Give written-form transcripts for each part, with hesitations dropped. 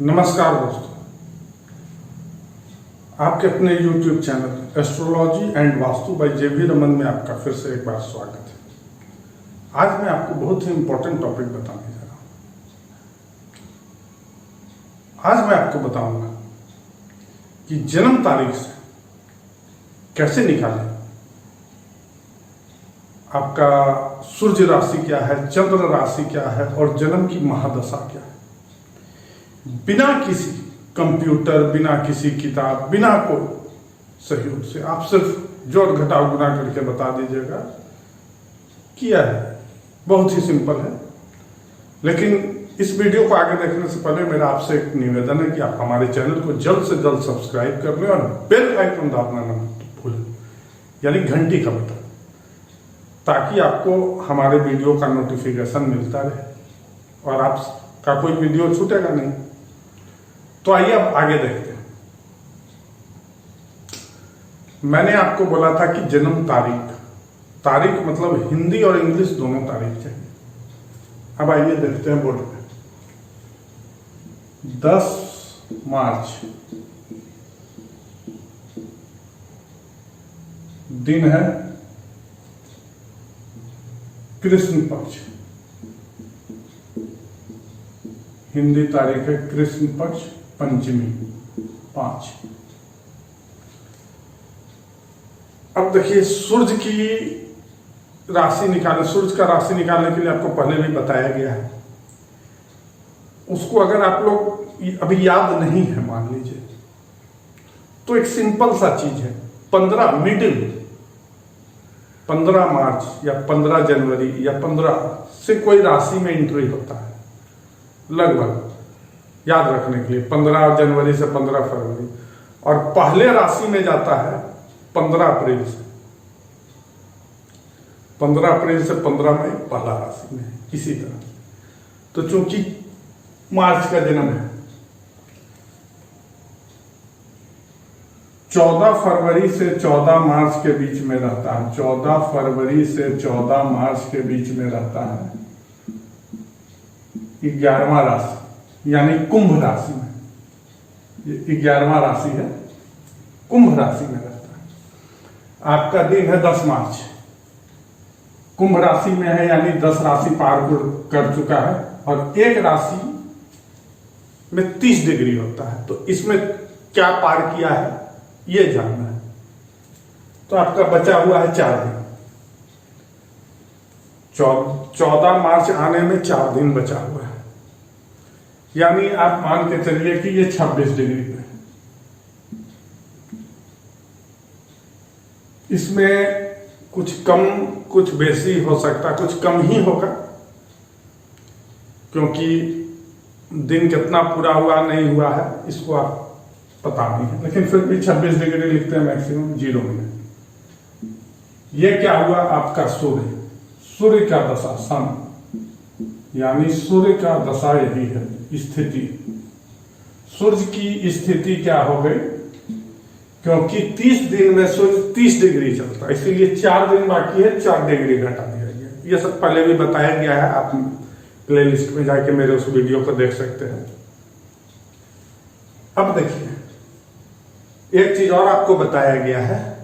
नमस्कार दोस्तों, आपके अपने YouTube channel astrology and Vastu by J V. Raman में आपका फिर से एक बार स्वागत है। आज मैं आपको बहुत ही इंपॉर्टेंट टॉपिक बताने जा रहा हूं। आज मैं आपको बताऊंगा कि जन्म तारीख से कैसे निकालें, आपका सूर्य राशि क्या है, चंद्र राशि क्या है और जन्म की महादशा क्या है। बिना किसी कंप्यूटर, बिना किसी किताब, बिना कोई सहयोग से आप सिर्फ जोड़ घटाव गुना करके बता दीजिएगा। किया है, बहुत ही सिंपल है। लेकिन इस वीडियो को आगे देखने से पहले मेरा आपसे एक निवेदन है कि आप हमारे चैनल को जल्द से जल्द सब्सक्राइब कर लें और बेल आइकन दबाना न भूलें, यानी घंटी का बटन, ताकि आपको हमारे वीडियो का नोटिफिकेशन मिलता रहे और आपका कोई वीडियो छूटेगा नहीं। तो आइए अब आगे देखते हैं। मैंने आपको बोला था कि जन्म तारीख मतलब हिंदी और इंग्लिश दोनों तारीख चाहिए। अब आइए देखते हैं बोर्ड पे। 10 मार्च दिन है कृष्ण पक्ष, हिंदी तारीख है कृष्ण पक्ष पंचमी 5। अब देखिए, सूर्य की राशि निकालने, सूर्य का राशि निकालने के लिए आपको पहले भी बताया गया है। उसको अगर आप लोग अभी याद नहीं है मान लीजिए, तो एक सिंपल सा चीज है। 15 मार्च या 15 जनवरी या 15 से कोई राशि में एंट्री होता है, लगभग याद रखने के लिए 15 जनवरी से 15 फरवरी, और पहले राशि में जाता है 15 अप्रैल से। 15 अप्रैल से 15 मई पहला राशि में है। इसी तरह तो चूंकि मार्च का जन्म है, 14 फरवरी से 14 मार्च के बीच में रहता है। 14 फरवरी से 14 मार्च के बीच में रहता है 11वां राशि, यानी कुंभ राशि में। ये 11वां राशि है, कुंभ राशि में रहता है। आपका दिन है 10 मार्च, कुंभ राशि में है, यानी 10 राशि पार कर चुका है और एक राशि में 30 डिग्री होता है। तो इसमें क्या पार किया है ये जानना है। तो आपका बचा हुआ है 4 दिन। 14 मार्च आने में 4 दिन बचा हुआ है, यानी आप मान के चलिए कि ये 26 डिग्री पे। इसमें कुछ कम कुछ बेसी हो सकता, कुछ कम ही होगा, क्योंकि दिन कितना पूरा हुआ नहीं हुआ है इसको आप पता नहीं है। लेकिन फिर भी 26 डिग्री लिखते हैं मैक्सिमम 0 में। ये क्या हुआ, आपका सूर्य का दशा सन, यानी सूर्य का दशा यही है स्थिति। सूर्य की स्थिति क्या हो गई, क्योंकि 30 दिन में सूर्य 30 डिग्री चलता है, इसीलिए 4 दिन बाकी है, 4 डिग्री घटा दिया गया। ये सब पहले भी बताया गया है, आप प्लेलिस्ट में जाके मेरे उस वीडियो को देख सकते हैं। अब देखिए, एक चीज और आपको बताया गया है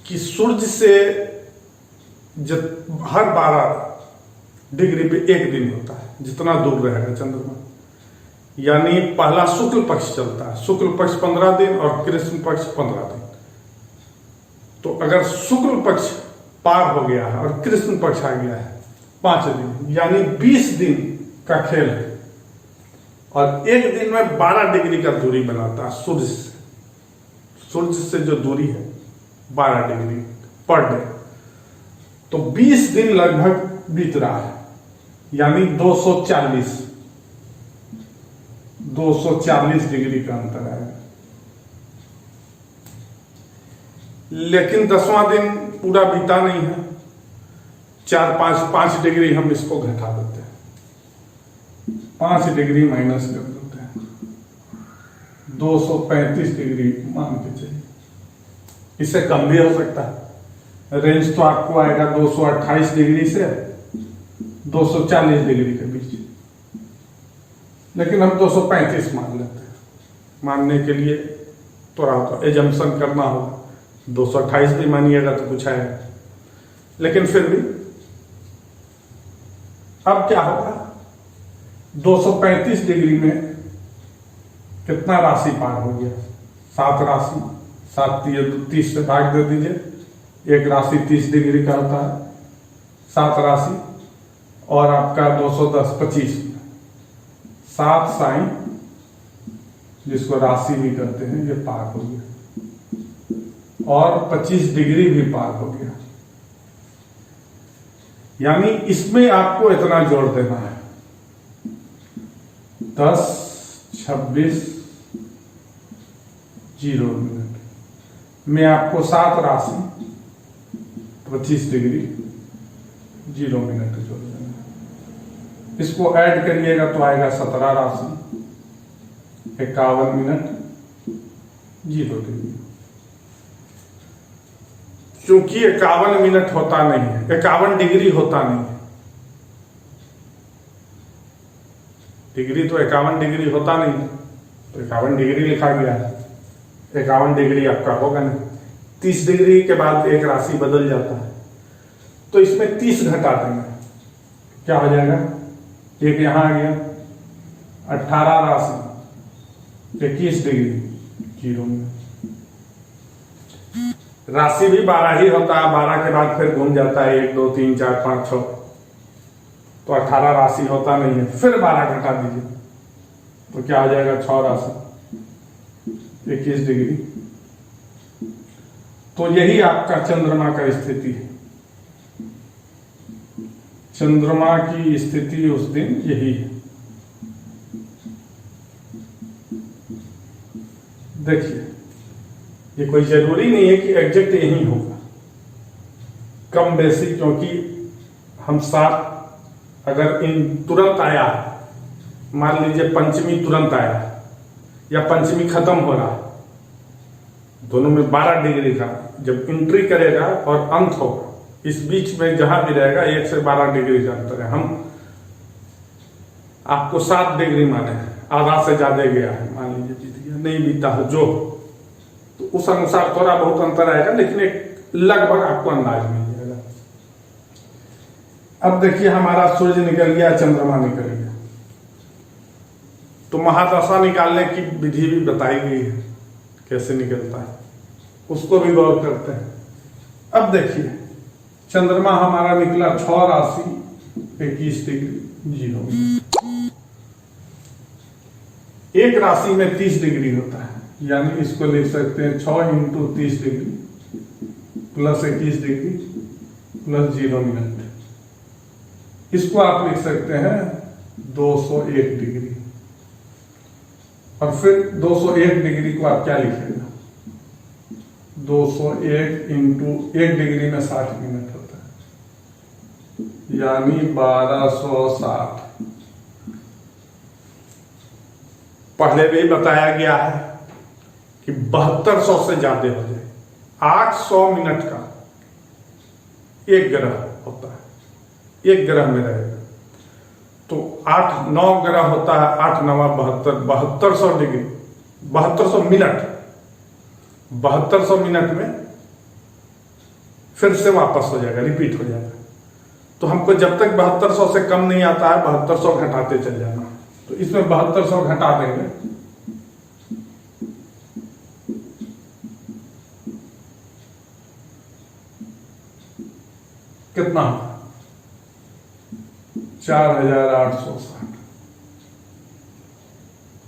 कि सूर्य से जब हर 12 डिग्री पे एक दिन होता है, जितना दूर रहेगा चंद्रमा, यानी पहला शुक्ल पक्ष चलता है। शुक्ल पक्ष 15 दिन और कृष्ण पक्ष 15 दिन। तो अगर शुक्ल पक्ष पार हो गया है और कृष्ण पक्ष आ गया है 5 दिन, यानी 20 दिन का खेल है। और एक दिन में 12 डिग्री का दूरी बनाता है सूर्य से। सूर्य से जो दूरी है 12 डिग्री पर डे, तो 20 दिन लगभग बीत रहा है, यानी 240 डिग्री का अंतर है। लेकिन 10वां दिन पूरा बीता नहीं है। 5 डिग्री हम इसको घटा देते हैं, 5 डिग्री माइनस कर देते हैं, 235 डिग्री मान के चलिए। इससे कम भी हो सकता है। रेंज तो आपको आएगा 228 डिग्री से 240 डिग्री के बीच। लेकिन हम 235 मान लेते हैं। मानने के लिए थोड़ा तो एजम्पशन करना होगा, 228 भी मानिएगा तो कुछ आएगा, लेकिन फिर भी अब क्या होगा, 235 डिग्री में कितना राशि पार हो गया, 7 राशि, 7 30 से भाग दे दीजिए, एक राशि 30 डिग्री का होता है, 7 राशि और आपका 210 25, 7 साइन जिसको राशि भी कहते हैं ये पार हो गया और 25 डिग्री भी पार हो गया। यानी इसमें आपको इतना जोड़ देना है, 10 26 0 मिनट में आपको 7 राशि 25 डिग्री 0 मिनट जोड़ देना है। इसको ऐड करिएगा तो आएगा 17 राशि 51 मिनट 0 डिग्री। क्योंकि 51 मिनट होता नहीं है, 51 डिग्री होता नहीं है, डिग्री तो 51 डिग्री होता नहीं है, तो 51 डिग्री लिखा गया है, 51 डिग्री आपका होगा नहीं। 30 डिग्री के बाद एक राशि बदल जाता है, तो इसमें 30 घटा देंगे, क्या हो जाएगा, एक यहां आ गया, 18 राशि 21 डिग्री 0 मिनट। राशि भी 12 ही होता है, 12 के बाद फिर घूम जाता है 1 2 3 4 5 6, तो 18 राशि होता नहीं है, फिर 12 घटा दीजिए तो क्या हो जाएगा, 6 राशि 21 डिग्री। तो यही आपका चंद्रमा का स्थिति है, चंद्रमा की स्थिति उस दिन यही है। देखिए, ये कोई जरूरी नहीं है कि एग्जैक्ट यही होगा, कम बेसी, क्योंकि हम 7 अगर इन तुरंत आया, मान लीजिए पंचमी तुरंत आया या पंचमी खत्म हो रहा, दोनों में 12 डिग्री का जब एंट्री करेगा और अंत होगा, इस बीच में जहां भी रहेगा 1 से 12 डिग्री का अंतर है। हम आपको 7 डिग्री माने, आधा से ज्यादा गया है, मान लीजिए बीत गया, नहीं बीता हो जो, तो उस अनुसार थोड़ा बहुत अंतर आएगा, लेकिन एक लगभग आपको अंदाज मिल जाएगा। अब देखिए, हमारा सूर्य निकल गया, चंद्रमा निकल गया, तो महादशा निकालने की विधि भी बताई गई है, कैसे निकलता है, उसको भी गौर करते हैं। अब देखिए, चंद्रमा हमारा निकला 6 राशि 21 डिग्री 0 मिनट। एक राशि में 30 डिग्री होता है, यानी इसको लिख सकते हैं 6 into 30 degree plus 21 degree plus 0 minute. इसको आप लिख सकते हैं 201 डिग्री, और फिर 201 डिग्री को आप क्या लिखेगा, 201 इंटू 1 डिग्री में 60 मिनट होता है, यानी 1260। पहले भी बताया गया है कि 7200 से ज्यादा हो जाए, 800 मिनट का एक ग्रह होता है, एक ग्रह में रहेगा, तो 8-9 ग्रह होता है, 8 9 72, 7200 डिग्री, 7200 मिनट, 7200 मिनट में फिर से वापस हो जाएगा, रिपीट हो जाएगा। तो हमको जब तक 7200 से कम नहीं आता है 7200 घटाते चल जाना, तो इसमें 7200 घटा देंगे, कितना, 4860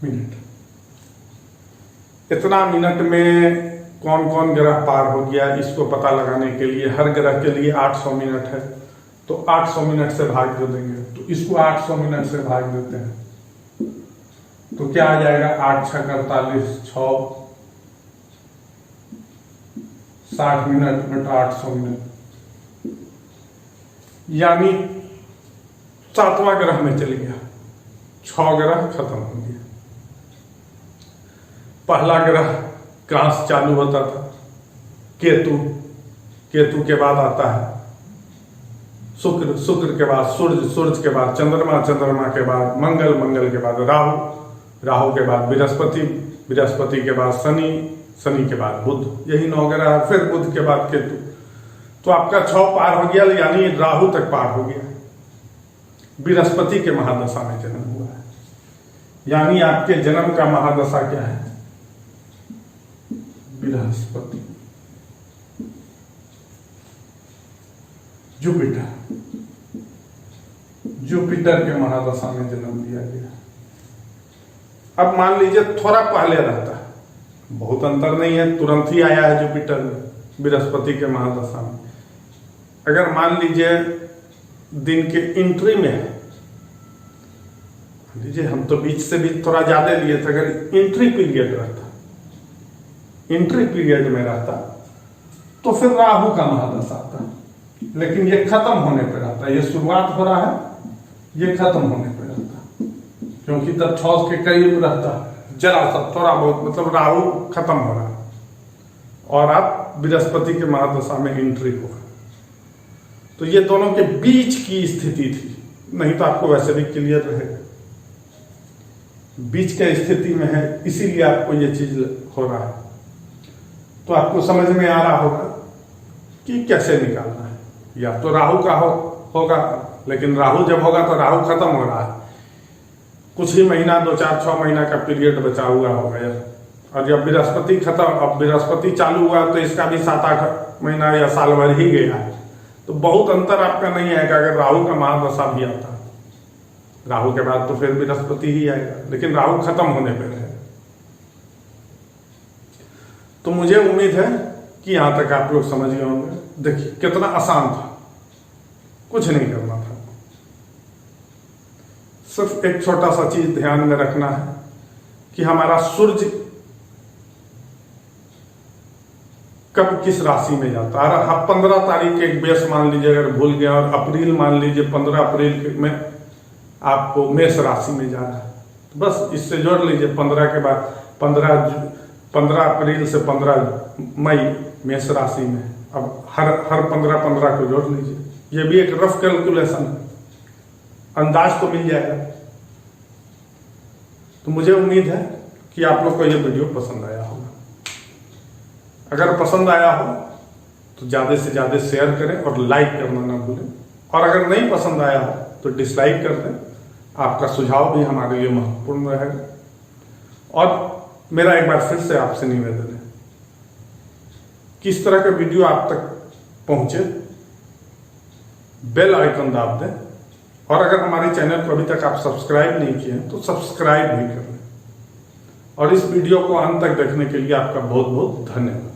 मिनट। इतना मिनट में कौन कौन ग्रह पार हो गया, इसको पता लगाने के लिए हर ग्रह के लिए 800 मिनट है, तो 800 मिनट से भाग दे देंगे, तो इसको 800 मिनट से भाग देते हैं, तो क्या आ जाएगा, 8 6 48, 6 60 मिनट बटा 800 मिनट, यानी 7वां ग्रह में चल गया, 6 ग्रह खत्म हो गया। पहला ग्रह कहां से चालू होता था, केतु, केतु के बाद आता है शुक्र, शुक्र के बाद सूर्य, सूर्य के बाद चंद्रमा, चंद्रमा के बाद मंगल, मंगल के बाद राहु, राहु के बाद बृहस्पति, बृहस्पति के बाद शनि, शनि के बाद बुध, यही 9 ग्रह है। फिर बुध के बाद केतु, तो आपका 6 पार हो गया, यानी राहु तक पार हो गया। बृहस्पति के महादशा में जन्म हुआ है, यानी आपके जन्म का महादशा क्या है? बृहस्पति, जुपिटर, जुपिटर के महादशा में जन्म लिया गया। अब मान लीजिए थोड़ा पहले रहता है, बहुत अंतर नहीं है, तुरंत ही आया है जुपिटर में बृहस्पति के महादशा में। अगर मान लीजिए दिन के एंट्री में है, लीजिए हम तो बीच से भी थोड़ा ज्यादा लिए थे, अगर एंट्री पीरियड रहता, एंट्री पीरियड में रहता तो फिर राहु का महादशा आता, लेकिन ये खत्म होने पर रहता है। ये शुरुआत हो रहा है, ये खत्म होने पर रहता, क्योंकि तब 6 के करीब रहता, जरा सा थोड़ा बहुत, मतलब राहु खत्म हो रहा है और आप बृहस्पति के महादशा में एंट्री होगा। तो ये दोनों के बीच की स्थिति थी, नहीं तो आपको वैसे भी क्लियर रहेगा। बीच का स्थिति में है, इसीलिए आपको ये चीज हो रहा है। तो आपको समझ में आ रहा होगा कि कैसे निकालना है। या तो राहु का होगा, लेकिन राहु जब होगा तो राहु खत्म हो रहा है, कुछ ही महीना, 2, 4, 6 महीना का पीरियड बचा हुआ होगा यार। और जब बृहस्पति खत्म, अब बृहस्पति चालू हुआ तो इसका भी 7-8 महीना या साल भर ही गया है। तो बहुत अंतर आपका नहीं आएगा अगर राहु का महादशा भी आता है। राहु के बाद तो फिर बृहस्पति ही आएगा, लेकिन राहु खत्म होने पर है। तो मुझे उम्मीद है कि यहां तक आप लोग समझ गए होंगे। देखिए कितना आसान था, कुछ नहीं करना था, सिर्फ एक छोटा सा चीज ध्यान में रखना है कि हमारा सूर्य कब किस राशि में जाता है। आप 15 तारीख के एक बेस मान लीजिए अगर भूल गया, और अप्रैल मान लीजिए 15 अप्रैल में आपको मेष राशि में जाना है, तो बस इससे जोड़ लीजिए 15 के बाद 15 अप्रैल से 15 मई मेष राशि में। अब हर 15 को जोड़ लीजिए, ये भी एक रफ कैलकुलेशन है, अंदाज तो मिल जाएगा। तो मुझे उम्मीद है कि आप लोग को ये वीडियो पसंद आया होगा। अगर पसंद आया हो तो ज्यादा से ज्यादा शेयर करें और लाइक करना ना भूलें, और अगर नहीं पसंद आया हो तो डिसलाइक कर दें। आपका सुझाव भी हमारे लिए महत्वपूर्ण रहेगा। और मेरा एक बार फिर से आपसे निवेदन है, किस तरह का वीडियो आप तक पहुंचे, बेल आइकन दाब दें, और अगर हमारे चैनल को अभी तक आप सब्सक्राइब नहीं किए हैं तो सब्सक्राइब भी कर लें। और इस वीडियो को अंत तक देखने के लिए आपका बहुत बहुत धन्यवाद।